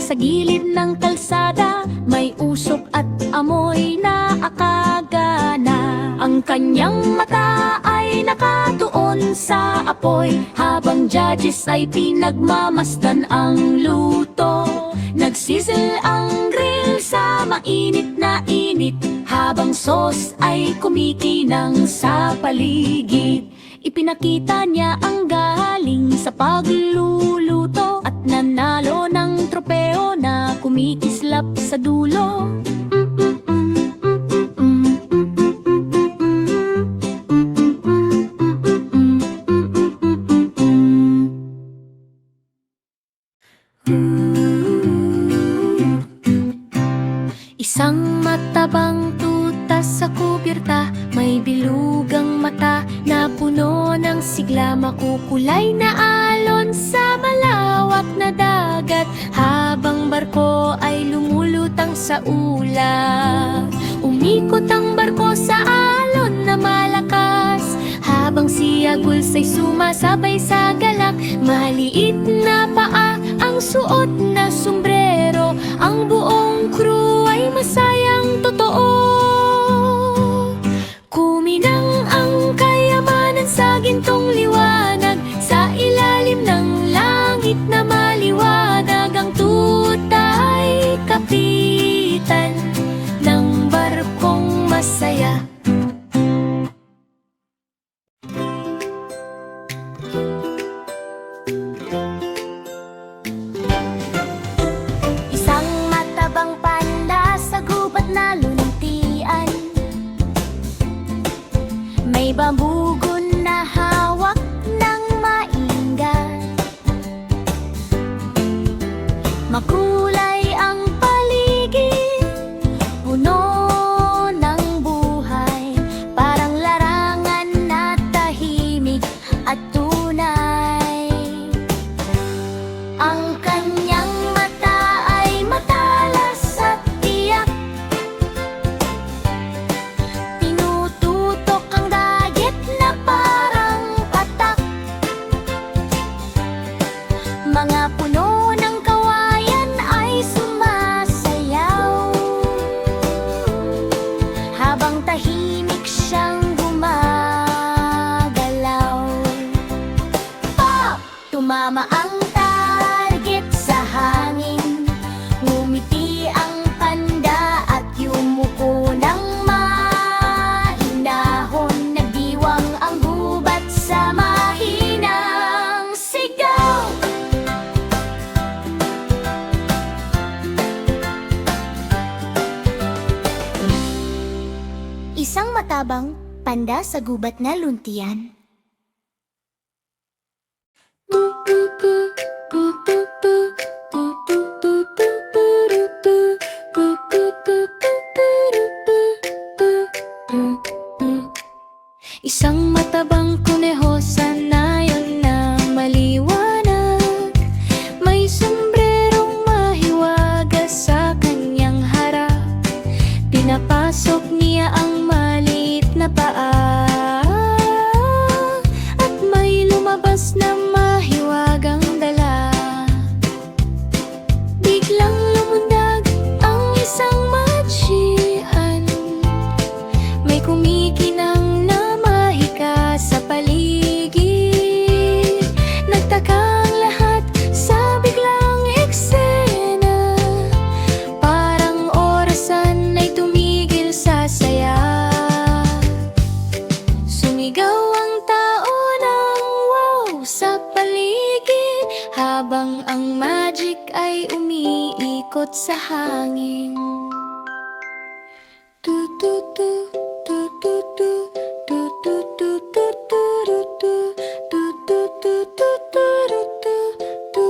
sa gilid ng kalsada, may usok at amoy na akagana. Ang kanyang mata ay nakatuon sa apoy, habang judges ay pinagmamasdan ang luto. Nagsisil ang grill sa mainit na init, habang sauce ay kumikinang sa paligid. Ipinakita niya ang galing sa pagluluto at nanalo ng tropeo na kumikislap sa dulo. Isang matabang tuta sa kubirta, may bilugang mata na puno ng sigla. Makukulay na alon sa malawak na dagat, habang barko ay lumulutang sa ulap. Umikot ang barko sa alon na malakas, habang si Aguls ay sumasabay sa galak. Maliit na paa ang suot na sombrero, ang buong crew ay masayang totoo. Kuminang ang kayamanan sa gintong liwanag, sa ilalim ng langit na maliwanag. Ang tuta ay kapitan ng barkong masaya. May bambugon na hawak ng mainggan, makulay ang paligid, puno ng buhay, parang larangan na tahimik at tunay. Ang kanyang mata ay matalas at tiyak, tinututok ang dagat na parang patak. Mga puno ng kawayan ay sumasayaw, habang tahimik siyang gumagalaw. Pop! Tumama ang target sa hangin, ngumiti ang panda at yumuko ng mainahon. Nagdiwang ang gubat sa mahinang sigaw. Isang matabang panda sa gubat na luntian. Isang matabang kuneho sa nayon na maliwanag, may sombrerong mahiwaga sa kanyang harap. Pinapasok niya ang maliit na paa, at may lumabas na mahiwagang dala. Biglang lumundag ang isang magshian, may kumikinang na mahika sa paligid. Nagtaka ang lahat sa biglang eksena, parang orasan ay tumigil sa saya. Sumigaw ang tao ng wow sa paligid, habang ang magic ay umiikot sa hangin. Tu tu tu tu tu tu tu tu tu tu tu tu tu tu tu tu tu tu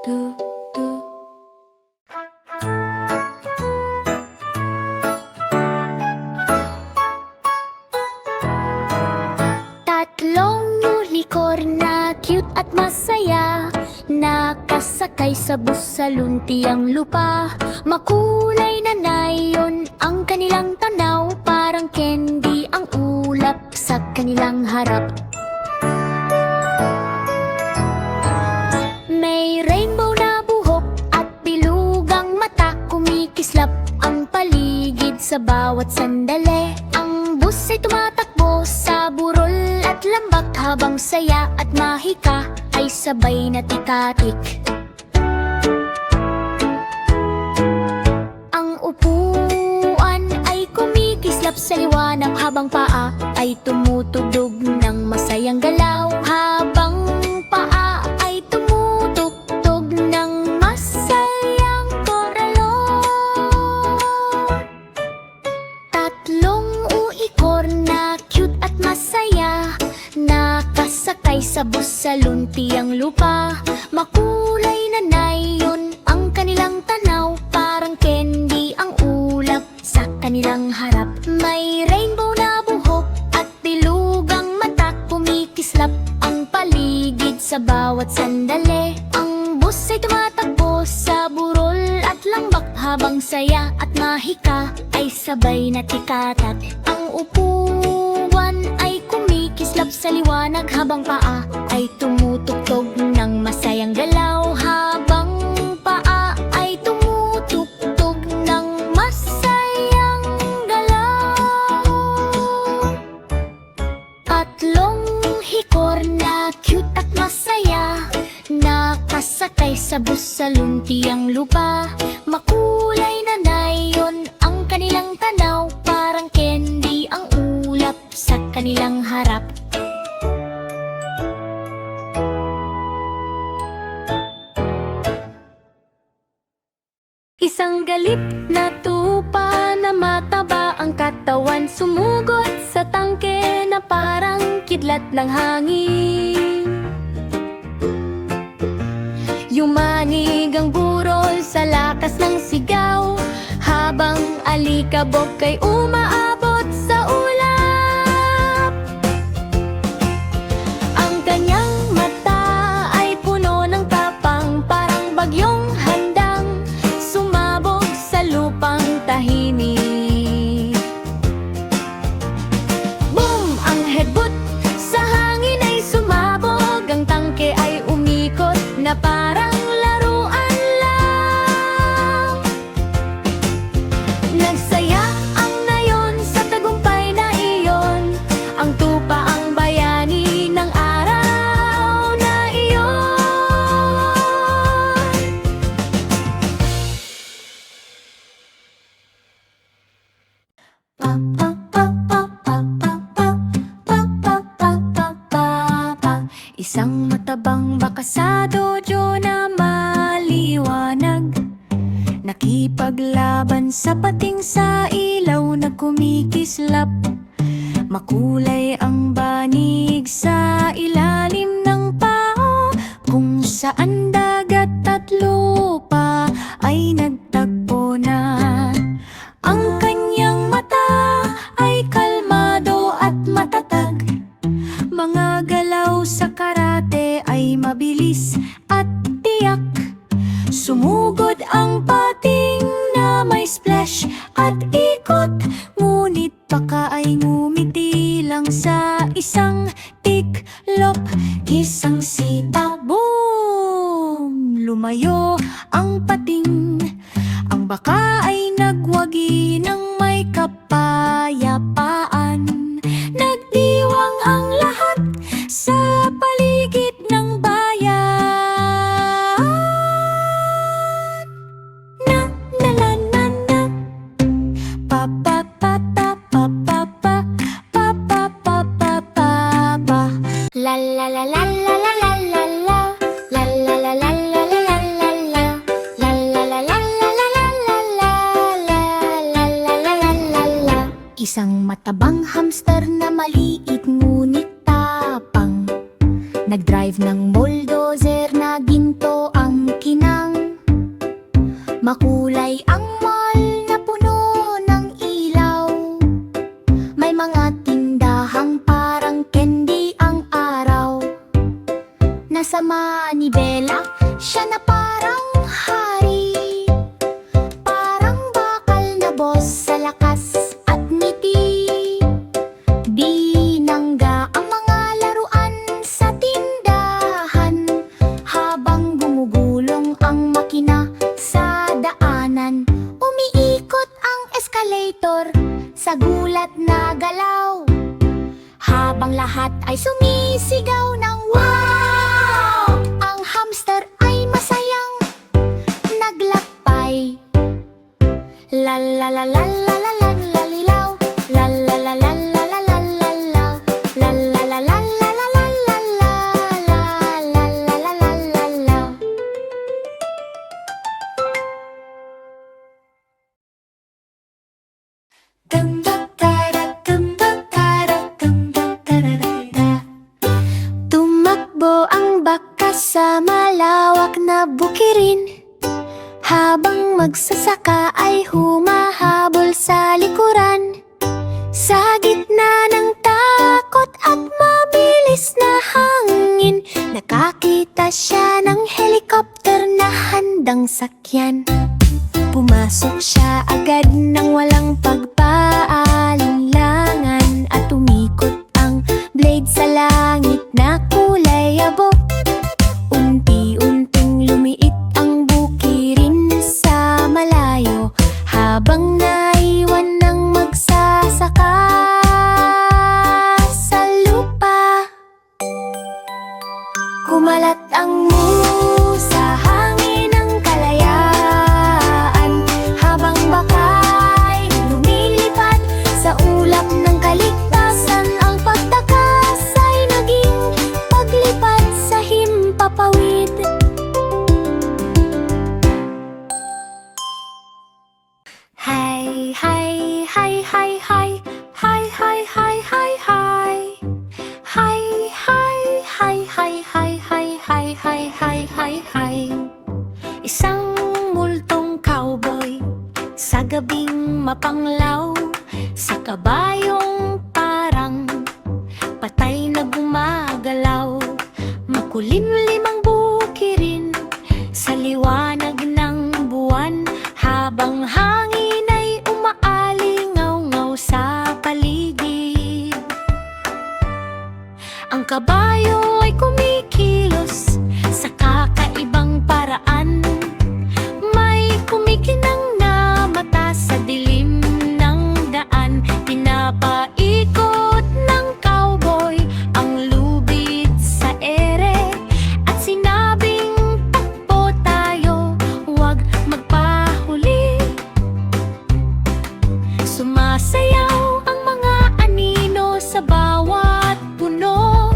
tu tu. Tatlong unicorn na cute at masaya, nakasakay sa bus sa luntiang lupa. Makulay na nayon ang kanilang tanaw, parang candy ang ulap sa kanilang harap. May rainbow na buhok at bilog bawat sandali. Ang bus ay tumatakbo sa burol at lambak, habang saya at mahika ay sabay na tikatik. Ang upuan ay kumikislap sa liwanag, habang paa ay tumutugtog ng masayang galaw. Habang paa ay tumutugtog ng masayang koralo. Tatlong uikor na cute at masaya, nakasakay sa bus sa luntiang lupa. Makulay na nayon ang kanilang tanaw, parang candy ang ulap sa kanilang harap. May rainbow na buhok at dilugang mata, kumikislap ang paligid sa bawat sandali. Ang bus ay tumatakbo sa burol at lambak, habang saya at mahika ay sabay na tikatak. Ang upuan ay kumikislap sa liwanag, habang paa ay tumutugtog ng masayang galaw. Habang paa ay tumutugtog ng masayang galaw. Tatlong hikor na cute at masaya, nakasakay sa bus sa luntiang lupa. Makulay na nayon ang kanilang tanaw, parang candy ang ulap sa kanilang harap. Isang galip na tupa na mataba ang katawan, sumugot sa tangke na parang kidlat ng hangin. Yumanig ang burol sa lakas ng sigaw, habang alikabok ay umaabot sa ulap. Ang kanyang mata ay puno ng tapang, parang bagyong handang sumabog sa lupang tahimik. Boom! Ang headbutt sa hangin ay sumabog, ang tangke ay umikot na parang laruan lang. Nagsaya ang nayon sa tagumpay na iyon, ang tupa ang bayani ng araw na iyon. Pa pa pa pa pa pa pa pa pa pa pa pa. Isang matabang baka sa dojo na maliwanag, nakipaglaban sa pating sa ilaw na kumikislap. Makulay ang banig sa ilalim ng pao, kung saan dagat at lupa ay nagtagpo na. Ang kanyang mata ay kalmado at matatag, mga galaw sa karate ay mabilis at tiyak. Sumugod ang pating na may splash at ikot, ngunit baka ay ngumiti lang sa isang tiklop. Isang sita, boom! Lumayo ang pating, ang baka ay nagwagi ng may kapayapaan. Nagdiwang ang lahat sa paligid ng bayan. Na na na na na, pa pa pa pa pa pa pa pa pa pa pa pa pa. La la la la la la la la la. La la la la la la la la la. La la la la la la la la la. La la la la la la la. Isang matabang hamster na maliit ngunit tapang, nagdrive ng bulldozer na ginto ang kinang. Makulay ang mall na puno ng ilaw, may mga tindahang parang candy ang araw. Nasa manibela siya na parang hari, parang bakal na boss sa lakas at ngiti. Binangga ang mga laruan sa tindahan, habang gumugulong ang makina sa daanan. ay sumisigaw ng wow! Ang hamster ay masayang naglakbay. La la la la la la la la lilaw. La la la la la la la la law. La la la la la la la la la la la la la la law. Dum dum tara, dum dum tara, dum dum tararara. Tumakbo ang baka sa malawak na bukirin, habang magsasaka ay humahabol sa likuran. Sa gitna ng takot at mabilis na hangin, nakakita siya ng helicopter na handang sakyan. Pumasok siya agad nang walang pagpaalinlangan, at umikot ang blade sa langit na kulay abo. Unti-unting lumiit ang bukirin sa malayo, habang naiwan ng magsasaka sa lupa. Kumalat ang musa, hangin ng kalayaan, habang bakay lumilipad sa ulap ng kaligtasan. Ang pagtakas ay naging paglipad sa himpapawid. Hi, hi, hi, hi, hi. Hi, hi, hi, hi, hi. Hi, hi, hi, hi, hi, hi, hi, hi, hi, hi, hi. Isang multong cowboy sa gabing mapanglaw, sa kabayong parang patay na gumagalaw. Makulimlim ang bukirin sa liwanag ng buwan, habang hangin ay umaalingaw-ngaw sa paligid. Ang kabayo ay kumikilos sa kakaibang paraan, may kumikinang na mata sa dilim ng daan. Pinapaikot ng cowboy ang lubid sa ere, at sinabing takbo tayo, huwag magpahuli. Sumasayaw ang mga anino sa bawat puno,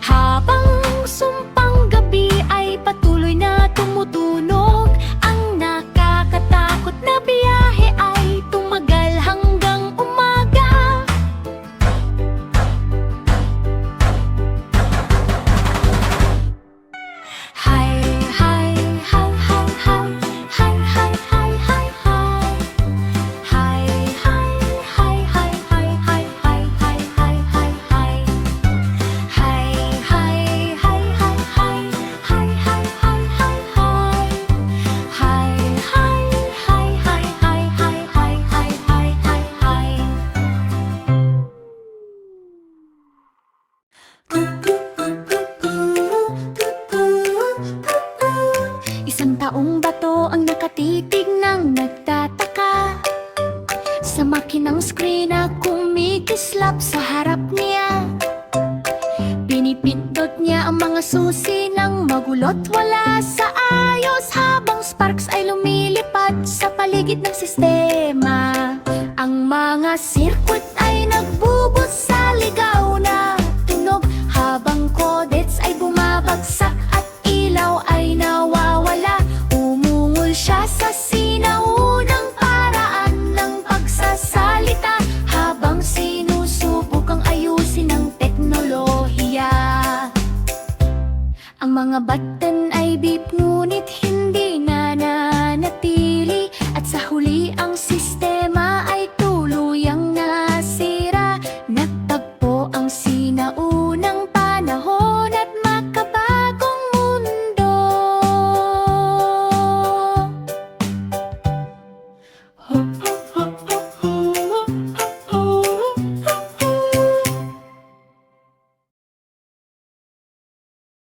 habang sumpang gabi ay patuloy na tumutunog. Ang nakakatakot na biyahe ay tumagal hanggang umaga. Hi, hi, hi, hi, hi. Hi, hi, hi, hi, hi. Hi, hi, hi, hi, hi, hi, hi, hi, hi, hi, hi. Hi, hi, hi, hi, hi. Hi, hi, hi, hi, hi. Hi, hi, hi, hi, hi, hi, hi, hi, hi, hi, hi. Isang taong bato ang nakatitig ng nagtataka sa makinang screen na kumikislap sa harap niya. Pinipindot niya ang mga susi ng magulot wala sa ayos, habang sparks ay lumilipad sa paligid ng sistema. Ang mga circuit ay nagbubos sa ligaw na tunog, habang codets ay bumabagsak at ilaw ay nawawala. Umungol siya sa sinaunang paraan ng pagsasalita, habang sinusubukang ayusin ang teknolohiya. Ang mga bata